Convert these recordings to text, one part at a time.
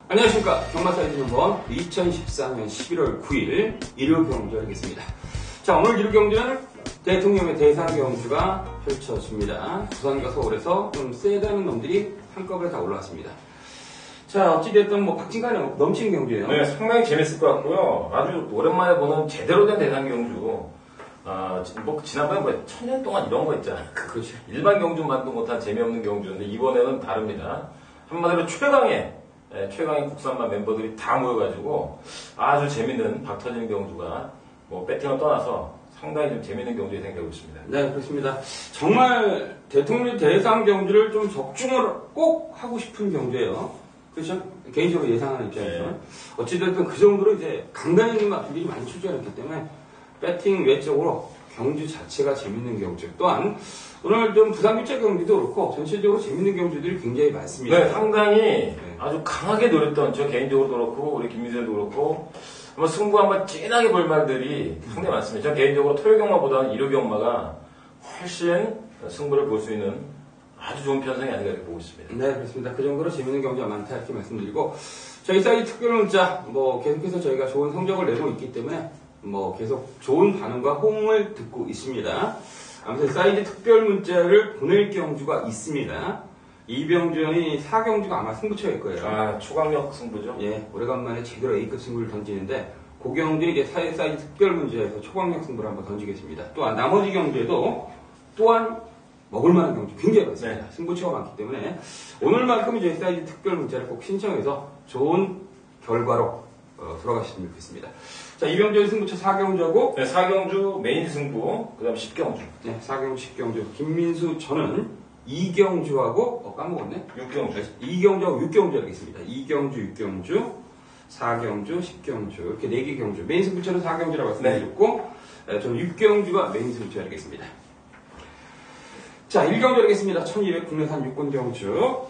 안녕하십니까. 경마사이즈 넘버 2014년 11월 9일 일요 경주 하겠습니다. 자, 오늘 일요 경주는 대통령의 대상 경주가 펼쳐집니다. 부산과 서울에서 좀 세다는 놈들이 한꺼번에 다 올라왔습니다. 자, 어찌됐든 박진간에 넘치는 경주예요. 네, 상당히 재밌을 것 같고요. 아주 오랜만에 보는 제대로 된 대상 경주. 지난번에 천년 동안 이런 거 있잖아요. 그렇죠. 일반 경주만도 못한 재미없는 경주인데 이번에는 다릅니다. 한마디로 최강의 국산만 멤버들이 다 모여가지고 아주 재밌는 박 터지는 경주가 배팅을 떠나서 상당히 좀 재밌는 경주에 생기고 있습니다. 네, 그렇습니다. 정말 대통령 대상 경주를 좀 적중을 꼭 하고 싶은 경주예요. 그렇죠? 개인적으로 예상하는 입장에서. 네. 어찌됐든 그 정도로 이제 강단 있는 마필들이 많이 출전했기 때문에 배팅 외적으로 경주 자체가 재밌는 경주. 또한 오늘 좀 부산교체 경주도 그렇고 전체적으로 재밌는 경주들이 굉장히 많습니다. 네, 상당히 아주 강하게 노렸던 저 개인적으로도 그렇고 우리 김민수도 그렇고 한번 승부 한번 진하게 볼 말들이 상당히 많습니다. 저 개인적으로 토요 경마보다는 일요 경마가 훨씬 승부를 볼 수 있는 아주 좋은 편성이 아닌가 이렇게 보고 있습니다. 네, 그렇습니다. 그 정도로 재밌는 경주가 많다 이렇게 말씀드리고 저희 사이트 특별 문자 계속해서 저희가 좋은 성적을 내고 있기 때문에 계속 좋은 반응과 호응을 듣고 있습니다. 아무튼 사이즈 특별 문자를 보낼 경주가 있습니다. 이병준이 4경주가 아마 승부처일 거예요. 아, 초강력 승부죠? 예, 오래간만에 제대로 A급 승부를 던지는데 그 경주는 이제 사이즈 특별 문제에서 초강력 승부를 한번 던지겠습니다. 또한 나머지 경주에도 또한 먹을만한 경주 굉장히 많습니다. 네. 승부처가 많기 때문에 오늘만큼 이제 사이즈 특별 문자를 꼭 신청해서 좋은 결과로 돌아가시면 좋겠습니다. 자, 이병준 승부처 4경주하고 네, 4경주 메인 승부, 그 다음에 10경주. 네, 4경주, 10경주. 김민수 저는 2경주하고 까먹었네. 6경주. 2경주하고 6경주 하겠습니다. 2경주, 6경주, 4경주, 10경주 이렇게 4개 경주. 메인 승부처는 4경주라고 말씀드렸고 저는 6경주가 메인 승부처 하겠습니다. 자, 1경주 하겠습니다. 1200 국내산 육군 경주.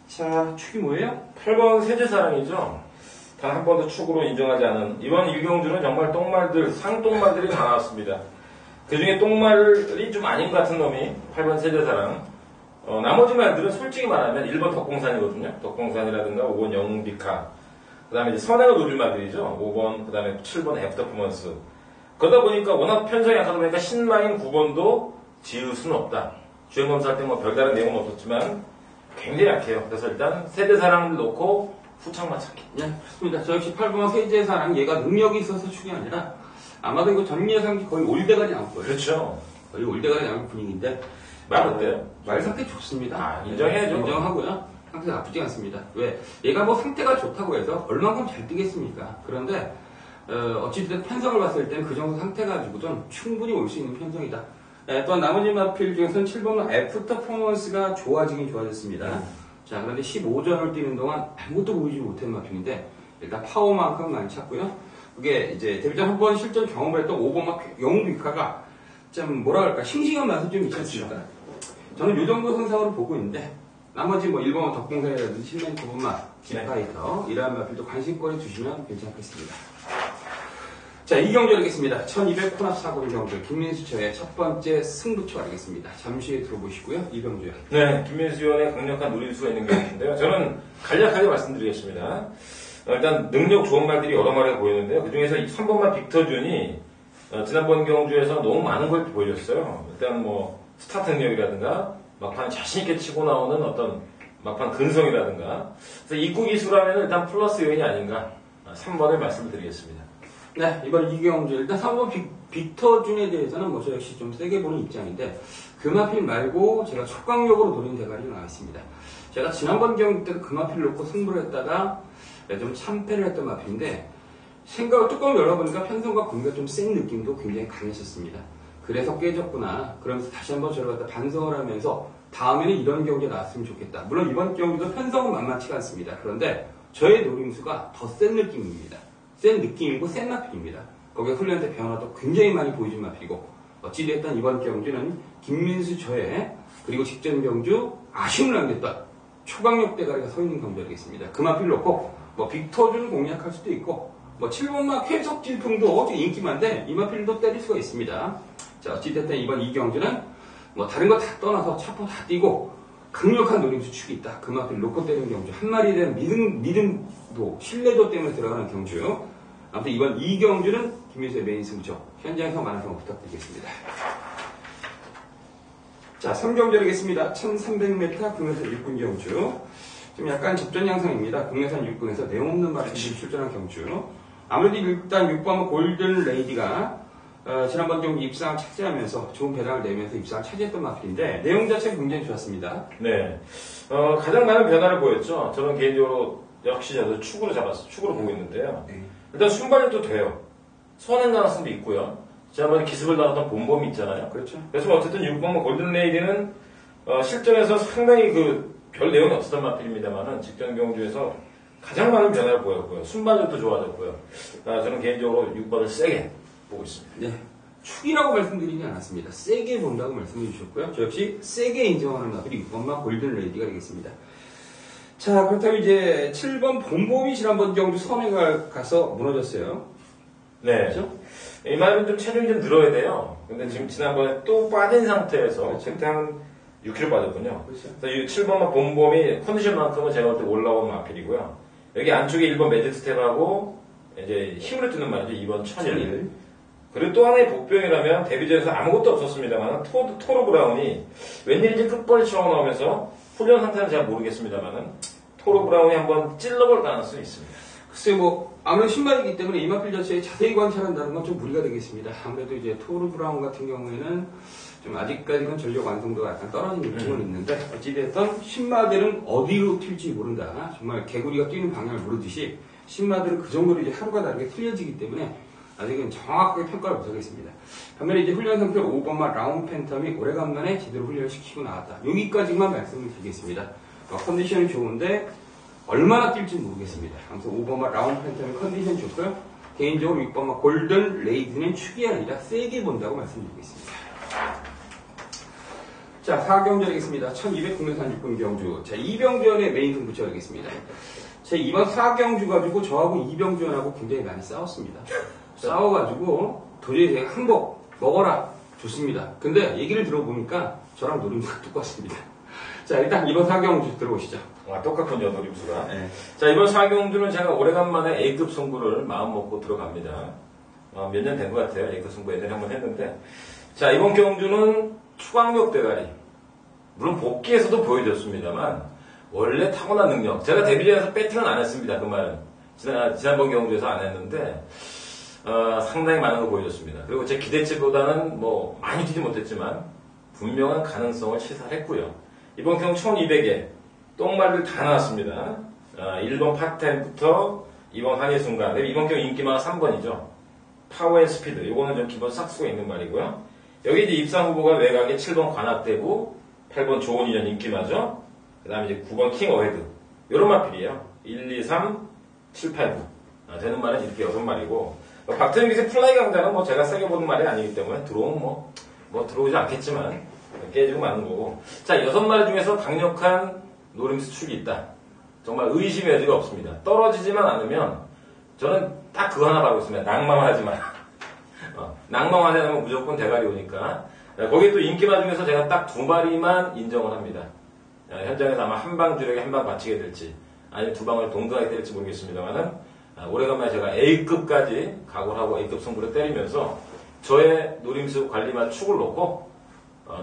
자, 축이 뭐예요? 8번 세제사랑이죠. 단 한 번도 축으로 인정하지 않은 이번 1경주는 정말 똥말들, 상똥말들이 다 나왔습니다. 그 중에 똥말이 좀 아닌 것 같은 놈이 8번 세제사랑. 나머지 말들은 솔직히 말하면 1번 덕공산이거든요. 덕공산이라든가 5번 영비카. 그 다음에 이제 선행을 노릴 말들이죠. 5번, 그 다음에 7번 애프터퍼먼스. 그러다 보니까 워낙 편성이 약하다 보니까 신마인 9번도 지을 수는 없다. 주행검사할 때 별다른 내용은 없었지만 굉장히 약해요. 그래서 일단 세대사랑을 놓고 후창 맞추기. 네, 그렇습니다. 저 역시 8번 세제사랑 얘가 능력이 있어서 축이 아니라 아마도 이거 전 예상이 거의 올대가리 나올 거예요. 그렇죠. 거의 올대가리 나올 분위기인데 말 어때요? 말 상태 좋습니다. 아, 인정해야죠. 네, 인정하고요. 상태가 나쁘지 않습니다. 왜? 얘가 상태가 좋다고 해서 얼만큼 잘 뛰겠습니까? 그런데 어찌됐든 편성을 봤을 때는 그 정도 상태 가지고는 충분히 올 수 있는 편성이다. 또한 나머지 마필 중에서는 7번은 애프터퍼먼스가 좋아지긴 좋아졌습니다. 자, 그런데 15전을 뛰는 동안 아무것도 보이지 못한 마필인데 일단 파워만큼 많이 찼고요. 그게 이제 데뷔전 한 번 실전 경험을 했던 5번 영비카가 좀 뭐랄까 싱싱한 맛은 좀 있지 않습니까? 저는 이 정도 선상으로 보고 있는데 나머지 1번 덕공산이라든지 신맨 9번만 딥파이터 이러한 마필도 관심권에 두시면 괜찮겠습니다. 자, 이 경주 하겠습니다. 1200 코납 사고 경주 김민수처의 첫 번째 승부처 하겠습니다. 잠시 후에 들어보시고요. 이병주요. 네, 김민수 의원의 강력한 노림수가 있는 경주인데요. 저는 간략하게 말씀드리겠습니다. 일단 능력 좋은 말들이 여러 마리가 보이는데요. 그 중에서 3번만 빅터준이 지난번 경주에서 너무 많은 걸 보여줬어요. 일단 스타트 능력이라든가 막판 자신있게 치고 나오는 어떤 막판 근성이라든가 그래서 입구 기술하면 일단 플러스 요인이 아닌가 3번을 말씀을 드리겠습니다. 네, 이번 이경주 일단 3번 빅터준에 대해서는 저 역시 좀 세게 보는 입장인데 금화필 말고 제가 초강력으로 노린 대가리가 나와 있습니다. 제가 지난번 경기 때도 금화필 놓고 승부를 했다가 좀 참패를 했던 마필인데 생각을 뚜껑을 열어보니까 편성과 공기가 좀 센 느낌도 굉장히 강했었습니다. 그래서 깨졌구나. 그러면서 다시 한번 저를 갖다 반성을 하면서 다음에는 이런 경기가 나왔으면 좋겠다. 물론 이번 경기도 편성은 만만치가 않습니다. 그런데 저의 노림수가 더 센 느낌입니다. 센 느낌이고 센 마필입니다. 거기에 훈련 때 변화도 굉장히 많이 보여준 마필이고 어찌됐든 이번 경주는 김민수 저의 그리고 직전 경주 아쉬움을 남겼던 초강력 대가리가 서 있는 경주 되겠습니다. 그 마필 놓고 빅터준 공략할 수도 있고 7번마 쾌석 질풍도 인기만데 이 마필도 때릴 수가 있습니다. 자, 어찌됐든 이번 이 경주는 다른 거 다 떠나서 차포 다 뛰고 강력한 노림수 축이 있다. 금화필 놓고 때리는 경주. 한 마리에 대한 믿음도, 신뢰도 때문에 들어가는 경주. 아무튼 이번 이 경주는 김민수의 메인 승부처. 현장에서 많은 성원 부탁드리겠습니다. 자, 3경주 하겠습니다. 1300m 국내산 육군 경주. 좀 약간 접전 양상입니다. 국내산 육군에서 내용 없는 마리들이 출전한 경주. 아무래도 일단 6번 골든 레이디가 지난번 경기 입상을 차지하면서 좋은 배당을 내면서 입상을 차지했던 마필인데 내용 자체가 굉장히 좋았습니다. 네. 가장 많은 변화를 보였죠. 저는 개인적으로 역시 저도 축으로 잡았어요. 축으로 보고 있는데요. 네. 일단 순발력도 돼요. 선행 가능성도 있고요. 지난번에 기습을 나왔던 본범이 있잖아요. 그렇죠. 그래서 어쨌든 6번 골든 레이디는 실전에서 상당히 별 내용이 없었던 마필입니다만은 직전 경주에서 가장 많은 변화를 보였고요. 순발력도 좋아졌고요. 저는 개인적으로 6번을 세게 보고 있습니다. 네. 축이라고 말씀드리지 않았습니다. 세게 본다고 말씀해 주셨고요. 저 역시 세게 인정하는 마필이 6번만 골든 레이디가 되겠습니다. 자, 그렇다면 이제 7번 본범이 지난번 경주 선에 가서 무너졌어요. 네. 그렇죠? 이 말은 좀 체중이 좀 늘어야 돼요. 근데 지금 지난번에 또 빠진 상태에서 그렇죠. 그때 한 6kg 빠졌군요. 그렇죠. 그래서 이 7번만 본범이 컨디션만큼은 제가 볼 때 올라온 마필이고요. 여기 안쪽에 1번 매직 스텝하고 이제 힘으로 뛰는 말이죠. 2번 천일. 그리고 또 하나의 복병이라면 데뷔전에서 아무것도 없었습니다만 토르 브라운이 웬일인지 끝벌이 치고 나오면서 훈련 상태는 제가 모르겠습니다만 토르 브라운이 한번 찔러볼 가능성이 있습니다. 글쎄 아무래도 신발이기 때문에 이마필 자체에 자세히 관찰한다는 건 좀 무리가 되겠습니다. 아무래도 이제 토르 브라운 같은 경우에는 좀 아직까지는 전력 완성도가 약간 떨어진 느낌은 있는데 어찌됐든 신마들은 어디로 튈지 모른다. 정말 개구리가 뛰는 방향을 모르듯이 신마들은 그 정도로 이제 하루가 다르게 틀려지기 때문에 아직은 정확하게 평가를 못하겠습니다. 반면에 이제 훈련 상태로 5번마 라운 팬텀이 오래간만에 제대로 훈련을 시키고 나왔다. 여기까지만 말씀을 드리겠습니다. 컨디션이 좋은데 얼마나 뛸지 모르겠습니다. 아무튼 5번마 라운 팬텀의 컨디션 좋고요. 개인적으로 6번마 골든 레이드는 축이 아니라 세게 본다고 말씀드리겠습니다. 자, 4경주 하겠습니다. 1200 국내산 육군 경주. 자, 이병주연의 메인 승부처 하겠습니다. 제 이번 4경주 가지고 저하고 이병주연하고 굉장히 많이 싸웠습니다. 싸워가지고 도저히 제가 항복 먹어라 좋습니다. 근데 얘기를 들어보니까 저랑 노림수가 똑같습니다. 자, 일단 이번 4경주 들어오시죠. 똑같군요, 노림수가. 네. 자, 이번 4경주는 제가 오래간만에 A급 승부를 마음먹고 들어갑니다. 몇 년 된 것 같아요. A급 승부 예전에 한번 했는데. 자, 이번 경주는 추광력 대가리. 물론 복귀에서도 보여줬습니다만, 원래 타고난 능력. 제가 데뷔전에서 배팅은 안 했습니다. 그 말은. 지난번 경주에서 안 했는데, 상당히 많은 걸 보여줬습니다. 그리고 제 기대치보다는 많이 뛰지 못했지만, 분명한 가능성을 시사했고요. 이번 경주 1200에 똥말들 다 나왔습니다. 1번 파텐부터 2번 한일순간. 이번 경주 인기마가 3번이죠. 파워 앤 스피드. 요거는 좀 기본 싹수가 있는 말이고요. 여기 이제 입상 후보가 외곽에 7번 관악대부, 8번 좋은 인연 인기마죠. 그 다음에 이제 9번 킹 어헤드. 요런 마필이에요. 1, 2, 3, 7, 8, 9. 되는 말은 이렇게 6마리고. 박태민 기세 플라이 강자는 제가 세게 보는 말이 아니기 때문에 들어오면 들어오지 않겠지만 깨지고 마는 거고. 자, 6마리 중에서 강력한 노림수 축이 있다. 정말 의심의 여지가 없습니다. 떨어지지만 않으면 저는 딱 그거 하나 바라고 있습니다. 낭만 하지 마라. 낭만 하지 않으면 무조건 대가리 오니까. 거기에 또 인기마 중에서 제가 딱 2마리만 인정을 합니다. 현장에서 아마 한 방 주력에 한 방 맞히게 될지 아니면 2방을 동등하게 때릴지 모르겠습니다만은 오래간만에 제가 A급까지 각오를 하고 A급 승부를 때리면서 저의 노림수 관리만 축을 놓고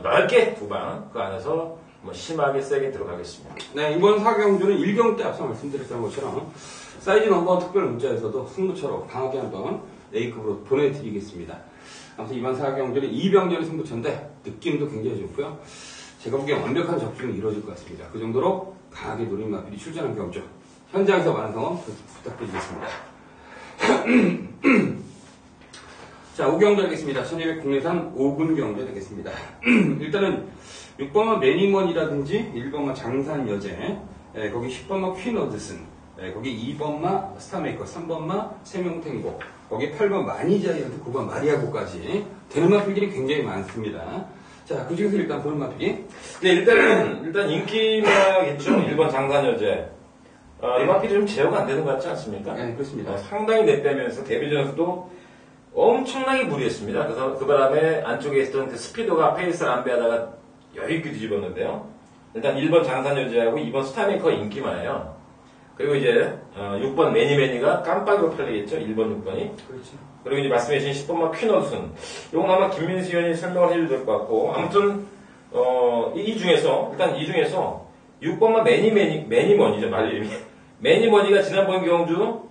넓게 2방 그 안에서 심하게 세게 들어가겠습니다. 네, 이번 4경주는 1경 때 앞서 말씀드렸던 것처럼 사이즈 넘버 특별 문자에서도 승부처로 강하게 한번 A급으로 보내드리겠습니다. 아무튼 이번 4경주는 2병전의 승부처인데 느낌도 굉장히 좋고요. 제가 보기엔 완벽한 접근이 이루어질 것 같습니다. 그 정도로 강하게 노린 마필이 출전한 경주. 현장에서 많은 성원 부탁드리겠습니다. 자, 5경주 하겠습니다. 1200 국내산 5군 경주 되겠습니다. 일단은 6번만 매니먼이라든지 1번만 장산여제, 거기 10번만 퀸어드슨, 거기 2번만 스타메이커, 3번만 세명탱고, 거기 8번 마니자이언트, 9번 마리아고까지 되는 마필들이 굉장히 많습니다. 자, 그 중에서 일단 보는 마필이? 네, 일단 인기마겠죠. 1번 장산여제. 이 마필이 좀 제어가 안 되는 것 같지 않습니까? 네, 그렇습니다. 상당히 내빼면서 데뷔전에서도 엄청나게 무리했습니다. 그래서 그 바람에 안쪽에 있던 그 스피더가 페이스를 안 빼하다가 여유있게 뒤집었는데요. 일단 1번 장산여지하고 2번 스타메이커가 인기만해요. 그리고 이제 6번 매니매니가 깜빡이로 팔리겠죠. 1번, 6번이. 그렇죠. 그리고 이제 말씀해주신 10번만 퀸어순. 이건 아마 김민수 의원이 설명을 해줘도 될 것 같고 아무튼 이 중에서 6번만 매니머니죠. 말 이름이. 매니머니가 지난번 경주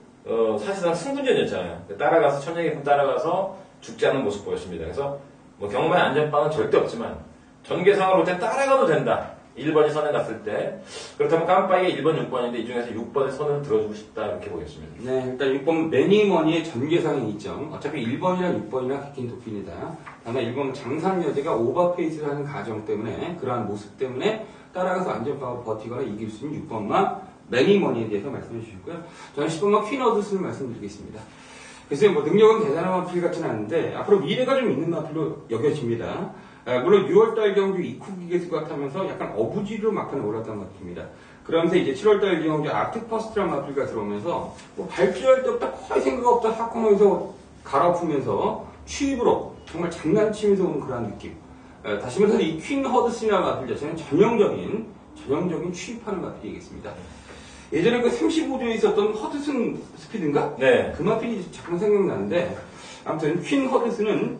사실상 승분전이었잖아요. 따라가서 천정예품 따라가서 죽지 않는 모습 보였습니다. 그래서 뭐 경마의 안전빵은 절대 없지만 전개상으로 볼 때 따라가도 된다. 1번이 선에 갔을 때 그렇다면 깜빡이가 1번, 6번인데 이 중에서 6번의 선을 들어주고 싶다 이렇게 보겠습니다. 네, 일단 6번 매니머니의 전개상의 이점. 어차피 1번이랑 6번이랑 같은 도필이다. 다만 1번 장상여대가 오버페이스를 하는 가정 때문에 그러한 모습 때문에 따라가서 안전빵을 버티거나 이길 수 있는 6번만 매니머니에 대해서 말씀해 주셨고요. 저는 10번만 퀸어드스를 말씀드리겠습니다. 그래서 뭐 능력은 대단한 마필 같지는 않은데 앞으로 미래가 좀 있는 마필로 여겨집니다. 물론 6월달 경주 이쿠기 개수가 타면서 약간 어부지로 막판에 올랐던 것 같습니다. 그러면서 이제 7월달 경주 아트퍼스트란 마필가 들어오면서 뭐 발표할 때부터 거의 생각 없다 사코너에서 갈아엎으면서 취입으로 정말 장난치면서 오는 그런 느낌. 다시 말해서 이 퀸 허드슨이라는 마필 자체는 전형적인 취입하는 마필이겠습니다. 예전에 그 35조에 있었던 허드슨 스피드인가? 네. 그 마필이 잠깐 생각나는데 아무튼 퀸 허드슨은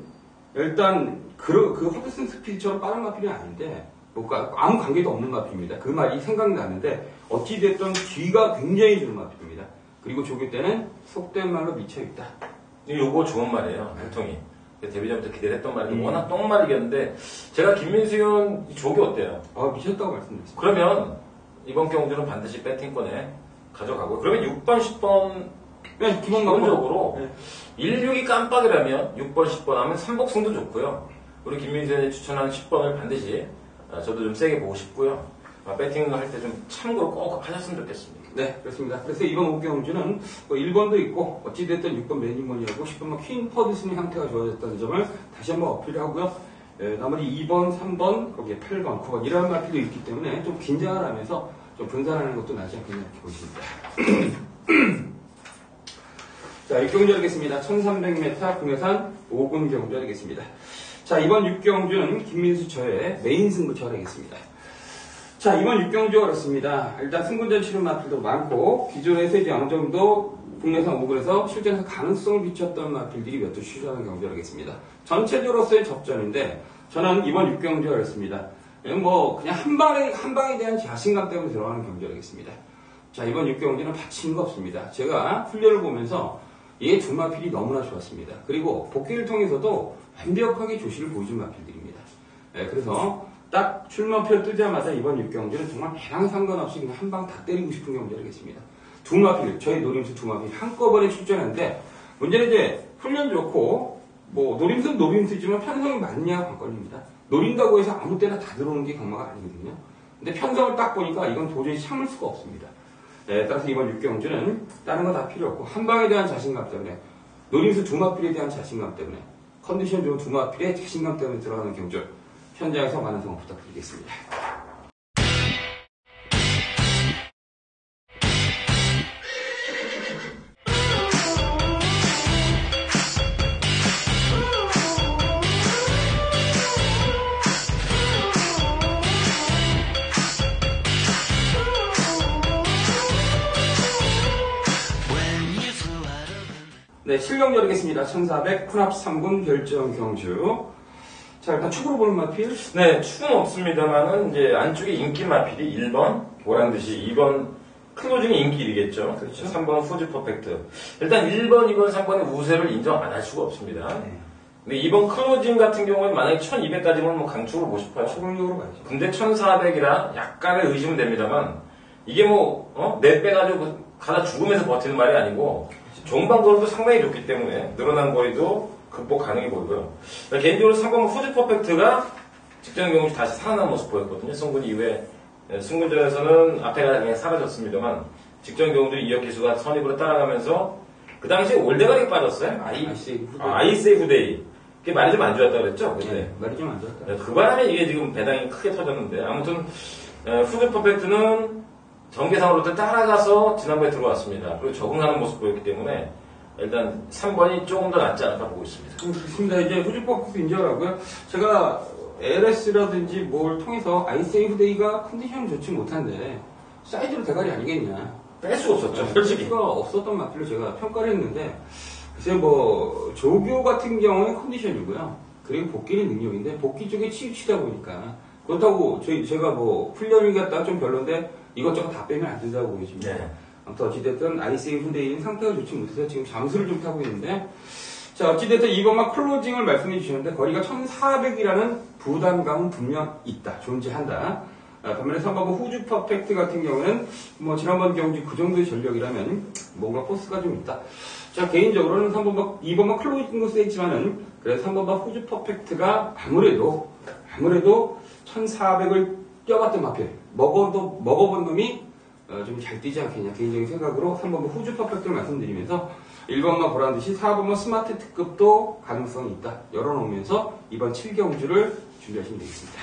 일단 그 허드슨 스피드처럼 빠른 마필은 아닌데 뭔가 아무 관계도 없는 마필입니다. 그 말이 생각나는데 어찌됐든 뒤가 굉장히 좋은 마필입니다. 그리고 조교 때는 속된 말로 미쳐있다. 요거 좋은 말이에요. 보통이. 데뷔전부터 기대를 했던 말인데 워낙 똥말이겼는데 제가 김민수 의원 조교 어때요? 미쳤다고 말씀드렸습니다. 그러면 이번 경주는 반드시 배팅권에 가져가고 그러면 6번, 10번 네, 기본적으로 네. 16이 깜빡이라면 6번, 10번 하면 삼복승도 좋고요. 우리 김민수 의원이 추천한 10번을 반드시 저도 좀 세게 보고 싶고요. 배팅을 할 때 좀 참고로 꼭 하셨으면 좋겠습니다. 네, 그렇습니다. 그래서 이번 5경주는 1번도 있고 어찌됐든 6번 매니머니하고 10번만 퀸 퍼드슨의 형태가 좋아졌다는 점을 다시 한번 어필하고요. 나머지 2번, 3번, 거기에 8번, 9번 이런 마필도 있기 때문에 좀 긴장을 하면서 좀 분산하는 것도 나지 않겠나 이렇게 보십니다. 자, 6경주 하겠습니다. 1300m 금여산 5군 경주 하겠습니다. 자, 이번 6경주는 김민수 저의 메인 승부처 하겠습니다. 자, 이번 6경주가 그렇습니다. 일단 승군전 치른 마필도 많고 기존에서 이제 어느 정도 국내산 5군에서 실전에서 가능성을 비췄던 마필들이 몇 두 출전하는 경주를 하겠습니다. 전체적으로서의 접전인데 저는 이번 6경주가 그렇습니다. 뭐 그냥 한 방에 대한 자신감 때문에 들어가는 경주를 하겠습니다. 자, 이번 6경주는 받치는 거 없습니다. 제가 훈련을 보면서 이 두 마필이 너무나 좋았습니다. 그리고 복귀를 통해서도 완벽하게 조시를 보여준 마필들입니다. 그래서 딱 출마표 뜨자마자 이번 6경주는 정말 배랑 상관없이 그냥 한 방 다 때리고 싶은 경주를 하겠습니다. 두 마필, 저희 노림수 두 마필 한꺼번에 출전하는데 문제는 이제 훈련 좋고 뭐 노림수는 노림수지만 편성이 맞냐 관건입니다. 노린다고 해서 아무 때나 다 들어오는 게 경마가 아니거든요. 근데 편성을 딱 보니까 이건 도저히 참을 수가 없습니다. 따라서 이번 6경주는 다른 거 다 필요 없고 한 방에 대한 자신감 때문에 노림수 두 마필에 대한 자신감 때문에 컨디션 좋은 두 마필의 자신감 때문에 들어가는 경주 현장에서 많은 성원 부탁드리겠습니다. 네, 실력 열겠습니다. 1400 쿤합 3군 결정 경주. 자, 일단 축으로 보는 마필. 네, 축은 없습니다만은 이제 안쪽에 인기 마필이 1번 보란듯이 2번 클로징이 인기 1이겠죠. 그렇죠. 3번은 후즈 퍼펙트. 일단 1번, 2번, 3번의 우세를 인정 안 할 수가 없습니다. 네. 근데 2번 클로징 같은 경우는 만약에 1200까지면 뭐 강축으로 보고 싶어요. 초능력으로 가야죠. 근데 1400이라 약간의 의심은 됩니다만 이게 뭐 내 빼가지고 가다 죽으면서 버티는 말이 아니고 종방 거리도 상당히 좋기 때문에 늘어난 거리도 극복 가능해 보이고요. 개인적으로 3번 후즈 퍼펙트가 직전 경주 다시 살아난 모습 보였거든요. 승군 이후에 승군전에서는 앞에가 그냥 사라졌습니다만 직전 경주 이혁 기수가 선입으로 따라가면서 그 당시에 올대가리 빠졌어요. 아이세이 후데이. 그게 말이 좀 안 좋았다고 그랬죠? 네, 말이 좀 안 좋았다. 그 바람에 이게 지금 배당이 크게 터졌는데 아무튼 후즈 퍼펙트는 전개상으로 따라가서 지난번에 들어왔습니다. 그리고 적응하는 모습 보였기 때문에 일단 3번이 조금 더 낫지 않을까 보고 있습니다. 그렇습니다. 이제 후즈퍼크도 인정하고요. 제가 LS라든지 뭘 통해서 아이세이브 데이가 컨디션이 좋지 못한데 사이즈로 대가리 아니겠냐. 뺄 수 없었죠, 뺄 솔직히. 수가 없었던 마필로 제가 평가를 했는데 글쎄 뭐 조교 같은 경우는 컨디션이고요. 그리고 복귀는 능력인데 복귀 쪽에 치우치다 보니까 그렇다고 제가 뭐 훈련이 갔다가 좀 별론데 이것저것 다 빼면 안 된다고 보여집니다. 네. 아무튼 어찌됐든 아이세이브 데이는 상태가 좋지 못해서 지금 잠수를 좀 타고 있는데 자 어찌됐든 이번만 클로징을 말씀해 주시는데 거리가 1400이라는 부담감은 분명 있다. 존재한다. 반면에 3번 후주 퍼펙트 같은 경우는 뭐 지난번 경주 그 정도의 전력이라면 뭔가 포스가 좀 있다. 자 개인적으로는 2번만 클로징도 세지만은 그래서 3번만 후주 퍼펙트가 아무래도 1400을 뛰어봤던 마필 먹어본 놈이 좀 잘 뛰지 않겠냐 개인적인 생각으로 3번만 후주 퍼펙트를 말씀드리면서 1번만 보란듯이 4번만 스마트 특급도 가능성이 있다. 열어놓으면서 이번 7경주를 준비하시면 되겠습니다.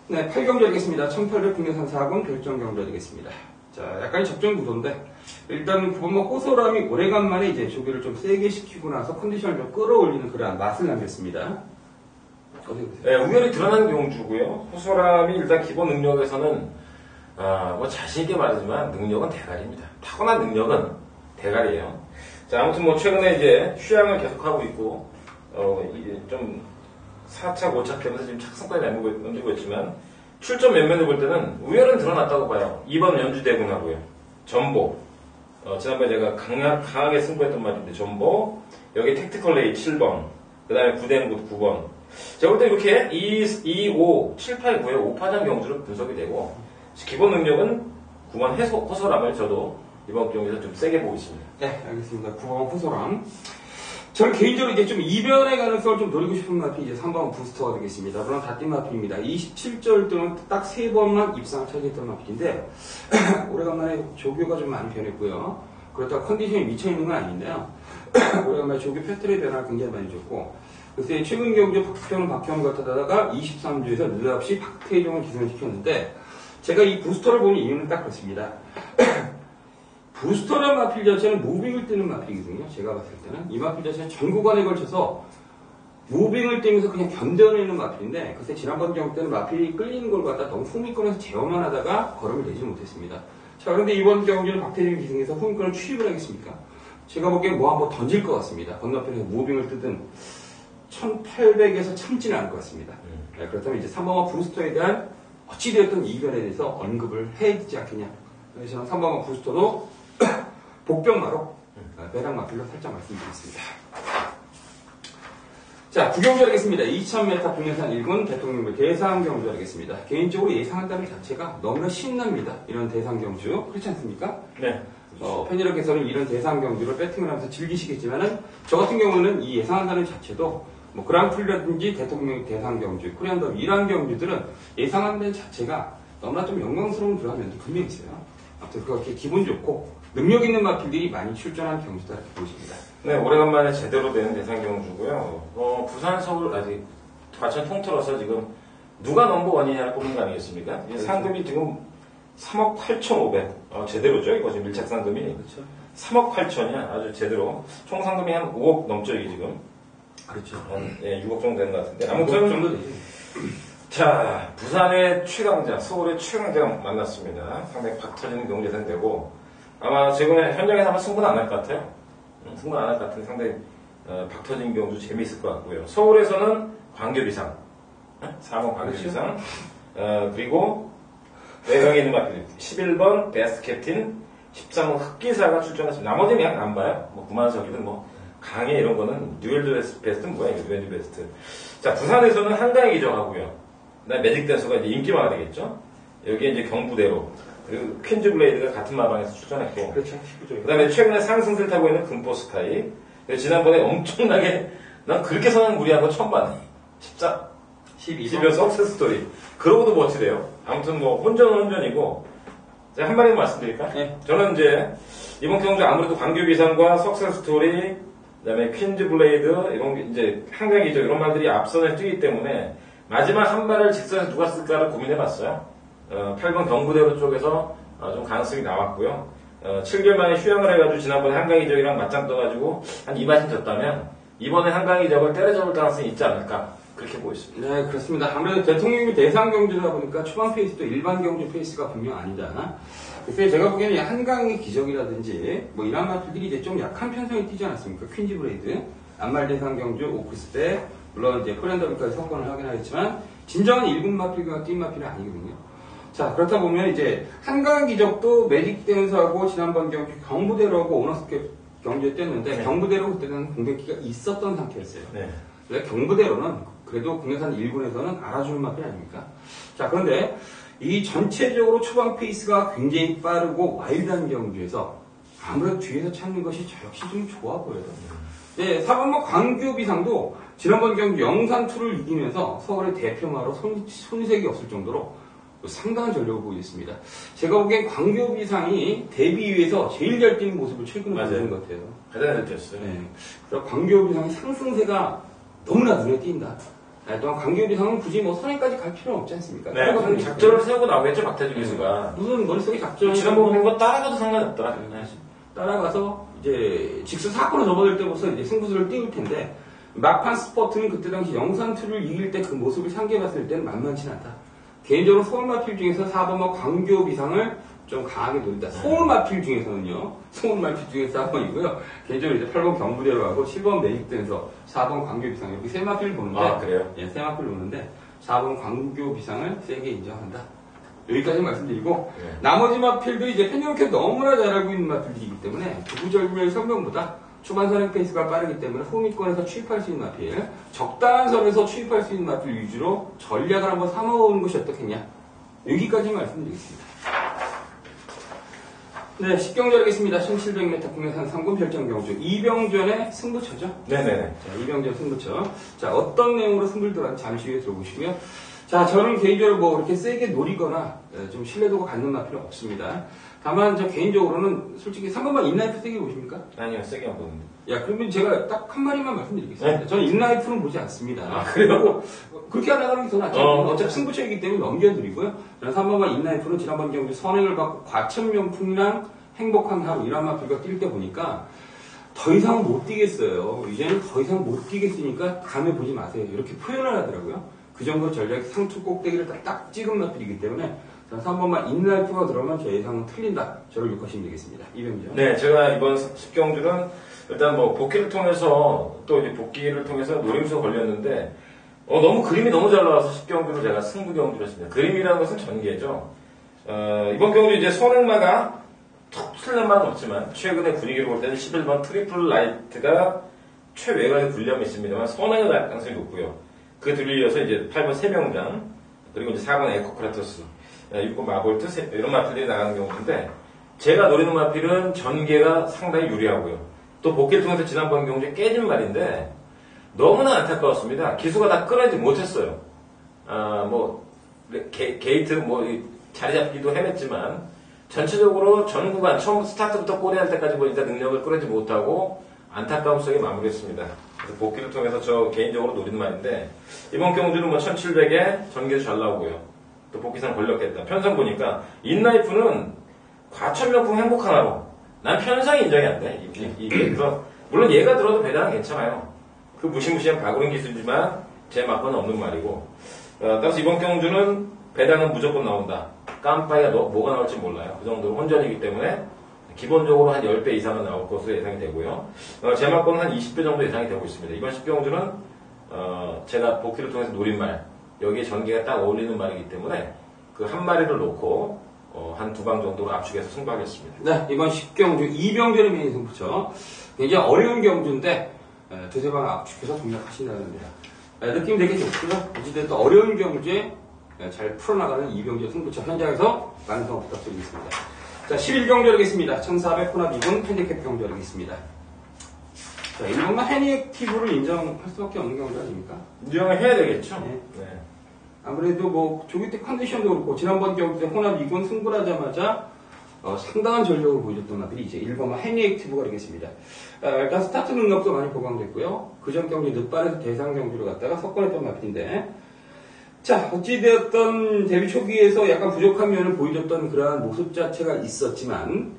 네, 8경주 하겠습니다. 1800 국내산 4군 결정경주 하겠습니다. 자, 약간의 접종 구도인데 일단 9번만 호소람이 오래간만에 이제 조교를 좀 세게 시키고 나서 컨디션을 좀 끌어올리는 그런 맛을 남겼습니다. 어떻게 보세요? 네, 우열이 드러난 경주고요. 호소람이 일단 기본 능력에서는 뭐 자신있게 말하지만 능력은 대가리입니다. 타고난 능력은 대가리예요. 자, 아무튼 뭐 최근에 이제 휴양을 계속하고 있고 이게 좀 4차, 5차 편에서 지금 착성까지 남기고 있지만 출전 면면을 볼 때는 우열은 드러났다고 봐요. 2번 연주대군하고요. 전보. 지난번에 제가 강하게 승부했던 말인데 전보. 여기 택티컬 레이 7번. 그 다음에 부대행굿 9번. 제가 볼 때 이렇게 2, 5, 7, 8, 9의 5파전 경주로 분석이 되고 기본 능력은 9번 호소람을 저도 이번 경기에서 좀 세게 보고 있습니다. 네, 알겠습니다. 9번 호소람. 저는 개인적으로 이제 좀 이변의 가능성을 좀 노리고 싶은 마필이 이제 3번 부스터가 되겠습니다. 물론 다 뛴 마필입니다. 27절 동안 딱 3번만 입상을 차지했던 마필인데, 오래간만에 조교가 좀 많이 변했고요. 그렇다고 컨디션이 미쳐있는 건 아닌데요. 오래간만에 조교 패턴의 변화가 굉장히 많이 줬고, 글쎄 최근 경주 박형 같다다가 23주에서 느닷없이 박태종을 기승시켰는데, 제가 이 부스터를 보는 이유는 딱 그렇습니다. 부스터라는 마필 자체는 무빙을 뛰는 마필이거든요. 제가 봤을 때는. 이 마필 자체는 전 구간에 걸쳐서 무빙을 뛰면서 그냥 견뎌내는 마필인데, 글쎄 지난번 경기 때는 마필이 끌리는 걸 갖다 너무 후미권에서 제어만 하다가 걸음을 내지 못했습니다. 자, 그런데 이번 경기는 박태준 기승에서 후미권을 취입을 하겠습니까? 제가 보기엔 뭐 한번 던질 것 같습니다. 건너편에서 무빙을 뜨든 1800에서 참지는 않을 것 같습니다. 네, 그렇다면 이제 3번과 부스터에 대한 어찌되었던 이변에 대해서 언급을 해야 되지 않겠냐. 그래서 저는 3번과 부스터도 복병마로 배당 마필로 살짝 말씀드리겠습니다. 자, 구경주 하겠습니다. 2000m 국내산 1군 대통령부 대상경주 하겠습니다. 개인적으로 예상한다는 자체가 너무나 신납니다. 이런 대상경주. 그렇지 않습니까? 네. 팬 여러분께서는 이런 대상경주를 배팅을 하면서 즐기시겠지만은, 저 같은 경우는 이 예상한다는 자체도 뭐 그랑프리라든지 대통령 대상경주, 코리안더비 이런 경주들은 예상한다는 자체가 너무나 좀 영광스러운 그런 면도 분명히 있어요. 아무튼 그렇게 기분 좋고 능력 있는 마필들이 많이 출전한 경주다 이렇게 보십니다. 네, 오래간만에 제대로 된 대상 경주고요. 부산, 서울 아직 과천 통틀어서 지금 누가 넘버원이냐 뽑는 거 아니겠습니까? 그렇죠. 상금이 지금 3억 8,500. 제대로죠? 이거 지금 밀착 상금이. 그렇죠. 3억 8천이야. 아주 제대로. 총 상금이 한 5억 넘죠, 이게 지금. 그렇죠. 한 6억 정도 되는 것 같은데. 아무튼 아무튼 정도 되죠. 자, 부산의 최강자, 서울의 최강자가 만났습니다. 상당히 박 터지는 경기 예상되고, 아마 최근에 현장에서 아마 승부는 안 할 것 같아요. 승부는 안 할 것 같은데 상당히 박 터지는 경주 재미있을 것 같고요. 서울에서는 광교비상, 4번 광교비상, 그리고 외곽에 있는 마필 11번 베스트 캡틴, 13번 흑기사가 출전했습니다. 나머지는 그냥 안 봐요. 뭐 구만석이든 뭐 강해 이런 거는 듀얼 베스트는 뭐야, 이거 듀얼 베스트. 자, 부산에서는 한강이 기정하고요. 그다음 매직 댄서가 이제 인기마가 되겠죠. 여기에 이제 경부대로, 그리고 퀸즈 블레이드가 같은 마방에서 출전했고, 그렇죠. 그 다음에 최근에 상승세를 타고 있는 금포 스카이. 지난번에 엄청나게, 난 그렇게 선한 무리한 거 처음 봤네. 12번 석세스 스토리. 그러고도 멋지대요. 아무튼 뭐, 혼전은 혼전이고, 제가 한 마디만 말씀드릴까? 네. 저는 이제, 이번 경주 아무래도 광교비상과 석세스 스토리, 그 다음에 퀸즈 블레이드, 이런 게 이제, 한강이죠. 이런 말들이 앞선에 뛰기 때문에, 마지막 한 발을 직선에서 누가 쓸까를 고민해봤어요. 8번 경부대로 쪽에서 좀 가능성이 나왔고요. 7개월 만에 휴양을 해가지고 지난번에 한강이적이랑 맞짱 떠가지고 한 2마진 졌다면 이번에 한강이적을 때려잡을 가능성이 있지 않을까 그렇게 보고 있습니다. 네, 그렇습니다. 아무래도 대통령이 대상 경주다 보니까 초반 페이스도 일반 경주 페이스가 분명 아니다. 그래서 제가 보기에는 한강의 기적이라든지 뭐 이런 마필들이 이제 좀 약한 편성이 뛰지 않았습니까? 퀸즈 브레이드, 안말 대상 경주, 오크스대, 물론 이제 코리안더비까지 성공을 하긴 하겠지만 진정한 1군 마필과 뛴 마필은 아니거든요. 자, 그렇다 보면 이제 한강 기적도 매직 댄스하고 지난번 경주 경부대로하고 오너스캡 경주에 뛰었는데 네. 경부대로 그때는 공백기가 있었던 상태였어요. 네. 그래서 경부대로는 그래도 국내산 1군에서는 알아주는 마필 아닙니까? 자, 그런데 이 전체적으로 초반 페이스가 굉장히 빠르고 와일드한 경주에서 아무래도 뒤에서 찾는 것이 저 역시 좀 좋아 보여요. 네, 4번마 광교비상도 지난번 경주 영산2를 이기면서 서울의 대표마로 손색이 없을 정도로 상당한 전력을 보여줬습니다. 제가 보기엔 광교비상이 데뷔 위에서 제일 잘 뛰는 모습을 최근에 보여준 것 같아요. 가장 잘 뛰었어요. 네. 그래서 광교비상의 상승세가 너무나 눈에 띈다. 또한 광교비상은 굳이 뭐 선행까지 갈 필요는 없지 않습니까? 네, 무슨 작전을 세우고 나오겠죠, 박태준 기수가. 무슨 머릿속에 작전. 지난번 본 거 따라가도 상관이 없더라. 네. 따라가서 이제 직수 사건을 접어들 때부터 이제 승부수를 띄울 텐데 막판 스퍼트는 그때 당시 영산2를 이길 때 그 모습을 상기해봤을 때는 만만치 않다. 개인적으로 서울마필 중에서 4번마 광교비상을 좀 강하게 노린다. 서울마필 중에서는요. 서울마필 중에서 4번이고요. 개인적으로 이제 8번 경부대로 하고 7번 매직댄서 4번 광교비상 이렇게 세 마필을 보는데 아, 그래요? 예, 세 마필을 보는데 4번 광교비상을 세게 인정한다. 여기까지 말씀드리고 네. 나머지 마필들이 이제 팬여렇게 너무나 잘 알고 있는 마필들이기 때문에 구구절절 성명보다 초반 선행 페이스가 빠르기 때문에 후미권에서 취입할 수 있는 마필, 적당한 선에서 취입할 수 있는 마필 위주로 전략을 한번 삼아오는 것이 어떻겠냐. 여기까지 말씀드리겠습니다. 네, 10경주 하겠습니다. 1700m 국내산 3군 별장 경주. 이병전의 승부처죠? 네네네. 자, 이병전 승부처. 자, 어떤 내용으로 승부를 들어가는지 잠시 후에 들어보시고요. 자, 저는 개인적으로 뭐 이렇게 세게 노리거나 좀 신뢰도가 갖는 마필은 없습니다. 다만 저 개인적으로는 솔직히 3번만 인라이프 세게 보십니까? 아니요, 세게 안 보는데. 야, 그러면 제가 딱 한 마디만 말씀드리겠습니다. 네? 저는 인라이프는 보지 않습니다. 아, 그래요? 그렇게 하나가는 게 더 낫죠. 어차피 승부처이기 때문에 넘겨드리고요. 저는 3번만 인라이프는 지난번 경기 선행을 받고 과천명품이랑 행복한 하루 이런 마필과 뛸 때 보니까 더 이상 못 뛰겠어요. 이제는 더 이상 못 뛰겠으니까 다음에 보지 마세요. 이렇게 표현을 하더라고요. 그 정도 전략 상투 꼭대기를 딱 찍은 마필이기 때문에 저는 3번만 인라이프가 들어오면 제 예상은 틀린다. 저를 욕하시면 되겠습니다. 이병죠. 네, 제가 이번 10경주는 일단 뭐 복귀를 통해서 또 이제 복귀를 통해서 노림수 걸렸는데 너무 그림이 너무 잘 나와서 10경주를 제가 승부 경주를 했습니다. 그림이라는 것은 전개죠. 이번 경주 이제 선행마가 툭 틀린 말은 없지만 최근에 분위기를 볼 때는 11번 트리플 라이트가 최외곽에 불리함이 있습니다만 선행은 가능성이 높고요. 그 뒤를 이어서 이제 8번 세명장 그리고 이제 4번 에코크라토스 6번 마볼트 이런 마필들이 나가는 경우인데 제가 노리는 마필은 전개가 상당히 유리하고요. 또 복귀를 통해서 지난번 경주에 깨진 말인데 너무나 안타까웠습니다. 기수가 다 끌어내지 못했어요. 게이트 자리 잡기도 헤맸지만 전체적으로 전 구간 처음 스타트부터 꼬리 할 때까지 일단 능력을 끌어내지 못하고 안타까움 속에 마무리했습니다. 그래서 복귀를 통해서 저 개인적으로 노린 말인데 이번 경주는 1700에 전개도 잘 나오고요. 또 복귀상 걸렸겠다. 편성 보니까 인라이프는 과천명품 행복한 하루. 난 편성이 인정이 안 돼. 이게 그래서 물론 얘가 들어도 배당은 괜찮아요. 그 무시무시한 바구린 기술이지만 제 맞고는 없는 말이고 따라서 이번 경주는 배당은 무조건 나온다. 깜빡이가 뭐가 나올지 몰라요. 그 정도로 혼전이기 때문에 기본적으로 한 10배 이상은 나올 것으로 예상이 되고요. 제 맞고는 한 20배 정도 예상이 되고 있습니다. 이번 10경주는 제가 복귀를 통해서 노린 말 여기에 전개가 딱 어울리는 말이기 때문에 그 한 마리를 놓고 한 두 방 정도로 압축해서 승부하겠습니다. 네, 이번 10경주 이병전의 메인 승부처. 굉장히 어려운 경주인데 두세 방 압축해서 동력하신다는 겁니다. 느낌 되게 좋고요. 어찌됐든 어려운 경주에 잘 풀어나가는 이병전 승부처 현장에서 완성 부탁드리겠습니다. 자, 11경주 하겠습니다. 1400 혼합 2군 핸디캡 경주 하겠습니다. 자, 이번만 해니액티브를 인정할 수밖에 없는 경주 아닙니까? 인정을 해야 되겠죠? 네. 네. 아무래도 조기 때 컨디션도 그렇고 지난번 경주 때 혼합 2군 승부를 하자마자 상당한 전력을 보여줬던 마필이 이제 1번만 해니액티브가 되겠습니다. 일단 스타트 능력도 많이 보강됐고요. 그전 경주 늦발에서 대상 경주를 갔다가 석권했던 마필인데 자, 어찌되었던 데뷔 초기에서 약간 부족한 면을 보여줬던 그러한 모습 자체가 있었지만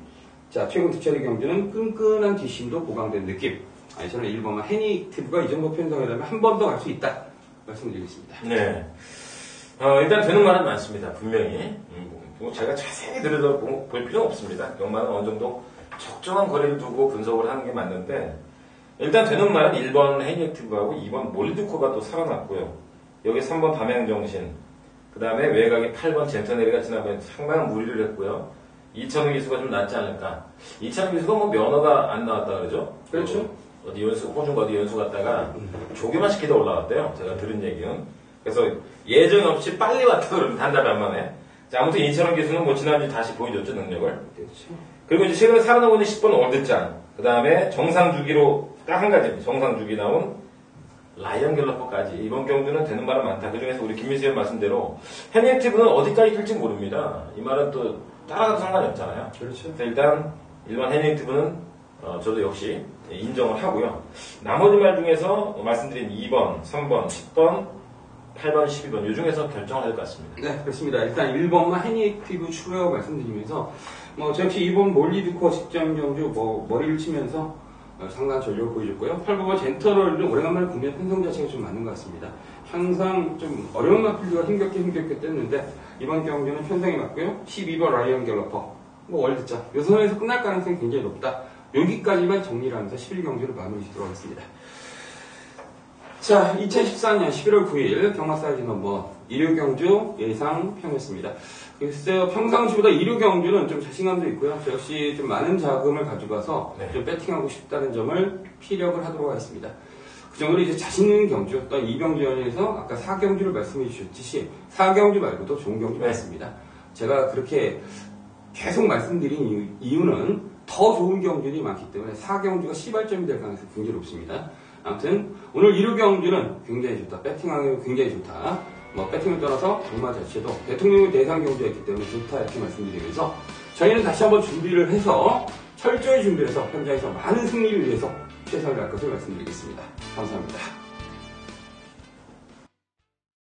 자, 최근 두 차례 경주는 끈끈한 뒷심도 보강된 느낌. 저는 1번만 헤니티브가 이 정도 편성이라면 한 번 더 갈 수 있다 말씀드리겠습니다. 네. 일단 되는 말은 많습니다. 분명히. 뭐 제가 자세히 들여다볼 필요는 없습니다. 영만은 어느 정도 적정한 거리를 두고 분석을 하는 게 맞는데, 일단 되는 말은 1번 헤니액티브하고 2번 몰리드코가 또 살아났고요. 여기 3번 담양정신, 그 다음에 외곽이 8번 젠터네리가 지난번에 상당한 무리를 했고요. 이찬우 기수가 좀 낫지 않을까. 이찬우 기수가 뭐 면허가 안 나왔다 그러죠? 그렇죠. 어디 연수, 호주가 어디 연수 갔다가 조교만 시키다 올라왔대요. 제가 들은 얘기는. 그래서 예정 없이 빨리 왔다 그러는데 한 달 반 만에. 자, 아무튼 이찬우 기수는 뭐 지난주 다시 보여줬죠, 능력을. 그렇죠. 그리고 이제 최근에 살아나고 있는 10번 올드짱. 그 다음에 정상주기로 딱 한 가지, 정상주기 나온 라이언 갤러퍼까지. 이번 경주는 되는 말은 많다. 그 중에서 우리 김민수 의원 말씀대로 헤니액티브는 어디까지 뛸지 모릅니다. 이 말은 또 따라가도 상관이 없잖아요. 그렇죠. 그래서 일단 일반 헤니액티브는 저도 역시 인정을 하고요. 나머지 말 중에서 말씀드린 2번, 3번, 10번, 8번, 12번 이 중에서 결정을 할 것 같습니다. 네, 그렇습니다. 일단 1번만 헤니액티브 추가로 말씀드리면서 저 역시 2번 몰리드코 직전 경주 머리를 치면서 상당한 전력을 보여줬고요. 8번은 젠터럴은 오래간만에 국내 편성 자체가 좀 맞는 것 같습니다. 항상 좀 어려운 마필드가 힘겹게 뗐는데 이번 경주는 편성이 맞고요. 12번 라이언 갤러퍼, 월드짱. 이 선에서 끝날 가능성이 굉장히 높다. 여기까지만 정리를 하면서 11경주를 마무리 짓도록 하겠습니다. 자, 2014년 11월 9일 경마사이즈 넘버 1류 경주 예상평이었습니다. 글쎄요, 평상시보다 1류 경주는 좀 자신감도 있고요. 저 역시 좀 많은 자금을 가져가서 좀 배팅하고 싶다는 점을 피력을 하도록 하겠습니다. 그 정도로 이제 자신 있는 경주, 또 이병주연에서 아까 4경주를 말씀해 주셨듯이 4경주 말고도 좋은 경주 많습니다. 제가 그렇게 계속 말씀드린 이유는 더 좋은 경주들이 많기 때문에 4경주가 시발점이 될 가능성이 굉장히 높습니다. 아무튼 오늘 1루 경주는 굉장히 좋다. 배팅하기 굉장히 좋다. 배팅을 떠나서 경마 자체도 대통령의 대상 경주였기 때문에 좋다 이렇게 말씀드리면서 저희는 다시 한번 준비를 해서 철저히 준비해서 현장에서 많은 승리를 위해서 최선을 다할 것을 말씀드리겠습니다. 감사합니다.